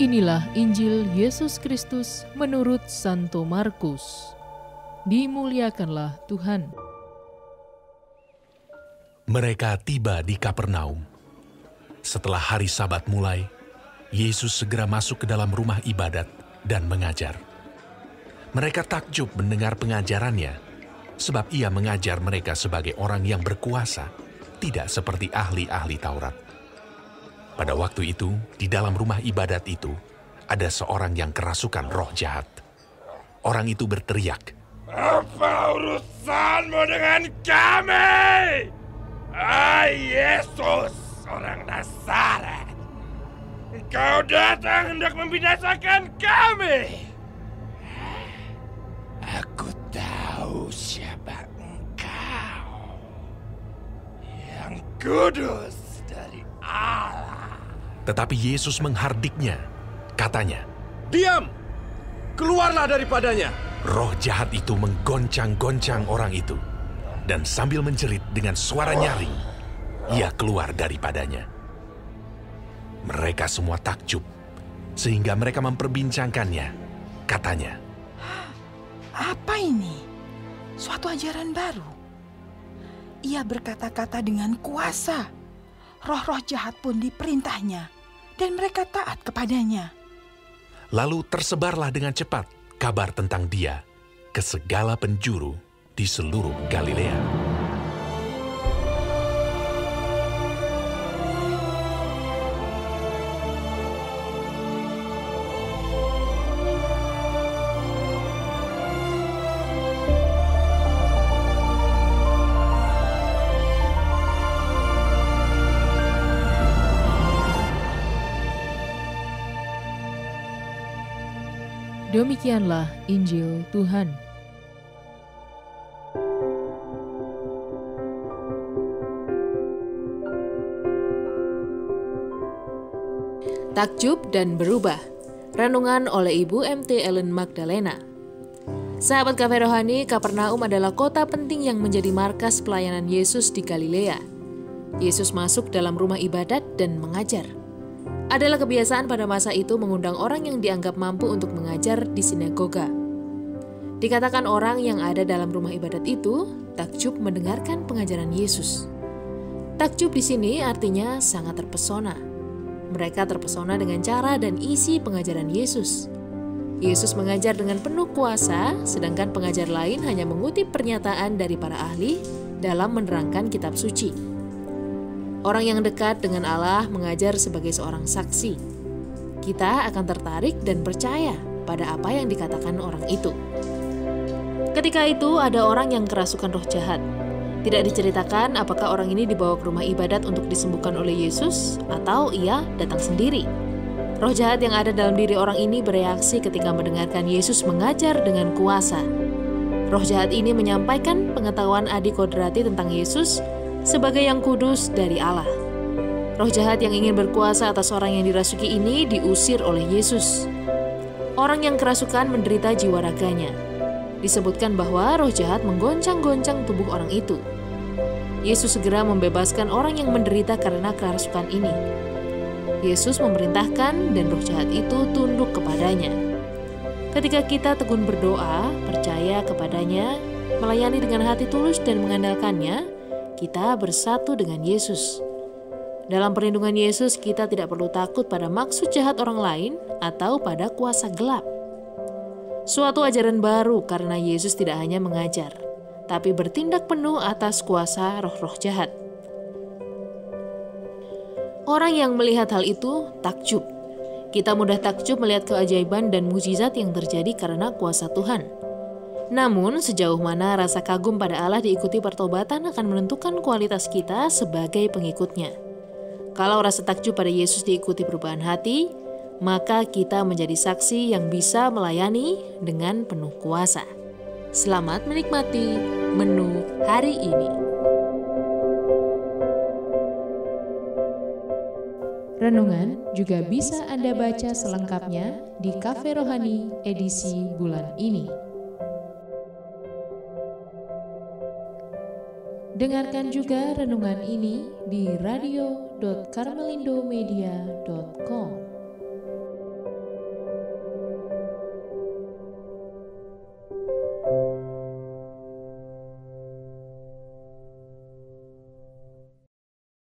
Inilah Injil Yesus Kristus menurut Santo Markus. Dimuliakanlah Tuhan. Mereka tiba di Kapernaum. Setelah hari Sabat mulai, Yesus segera masuk ke dalam rumah ibadat dan mengajar. Mereka takjub mendengar pengajarannya, sebab ia mengajar mereka sebagai orang yang berkuasa, tidak seperti ahli-ahli Taurat. Pada waktu itu, di dalam rumah ibadat itu, ada seorang yang kerasukan roh jahat. Orang itu berteriak, "Apa urusanmu dengan kami? Yesus, orang Nazaret. Engkau datang hendak membinasakan kami. Aku tahu siapa engkau, yang kudus dari Allah." Tetapi Yesus menghardiknya, katanya, "Diam! Keluarlah daripadanya!" roh jahat itu menggoncang-goncang orang itu, dan sambil menjerit dengan suara nyaring, ia keluar daripadanya. Mereka semua takjub, sehingga mereka memperbincangkannya. Katanya, "Apa ini? Suatu ajaran baru. Ia berkata-kata dengan kuasa. Roh-roh jahat pun diperintahnya, dan mereka taat kepadanya." Lalu tersebarlah dengan cepat kabar tentang dia ke segala penjuru di seluruh Galilea. Demikianlah Injil Tuhan. Takjub dan berubah. Renungan oleh Ibu MT Ellen Magdalena. Sahabat Cafe Rohani, Kapernaum adalah kota penting yang menjadi markas pelayanan Yesus di Galilea. Yesus masuk dalam rumah ibadat dan mengajar. Adalah kebiasaan pada masa itu mengundang orang yang dianggap mampu untuk mengajar di sinagoga. Dikatakan orang yang ada dalam rumah ibadat itu takjub mendengarkan pengajaran Yesus. Takjub di sini artinya sangat terpesona. Mereka terpesona dengan cara dan isi pengajaran Yesus. Yesus mengajar dengan penuh kuasa, sedangkan pengajar lain hanya mengutip pernyataan dari para ahli dalam menerangkan kitab suci. Orang yang dekat dengan Allah mengajar sebagai seorang saksi. Kita akan tertarik dan percaya pada apa yang dikatakan orang itu. Ketika itu ada orang yang kerasukan roh jahat. Tidak diceritakan apakah orang ini dibawa ke rumah ibadat untuk disembuhkan oleh Yesus atau ia datang sendiri. Roh jahat yang ada dalam diri orang ini bereaksi ketika mendengarkan Yesus mengajar dengan kuasa. Roh jahat ini menyampaikan pengetahuan adikodrati tentang Yesus sebagai yang kudus dari Allah. Roh jahat yang ingin berkuasa atas orang yang dirasuki ini diusir oleh Yesus. Orang yang kerasukan menderita jiwa raganya. Disebutkan bahwa roh jahat menggoncang-goncang tubuh orang itu. Yesus segera membebaskan orang yang menderita karena kerasukan ini. Yesus memerintahkan dan roh jahat itu tunduk kepadanya. Ketika kita tekun berdoa, percaya kepadanya, melayani dengan hati tulus dan mengandalkannya, kita bersatu dengan Yesus. Dalam perlindungan Yesus, kita tidak perlu takut pada maksud jahat orang lain atau pada kuasa gelap. Suatu ajaran baru karena Yesus tidak hanya mengajar, tapi bertindak penuh atas kuasa roh-roh jahat. Orang yang melihat hal itu takjub. Kita mudah takjub melihat keajaiban dan mukjizat yang terjadi karena kuasa Tuhan. Namun, sejauh mana rasa kagum pada Allah diikuti pertobatan akan menentukan kualitas kita sebagai pengikutnya. Kalau rasa takjub pada Yesus diikuti perubahan hati, maka kita menjadi saksi yang bisa melayani dengan penuh kuasa. Selamat menikmati menu hari ini. Renungan juga bisa Anda baca selengkapnya di Cafe Rohani edisi bulan ini. Dengarkan juga renungan ini di radio.karmelindomedia.com.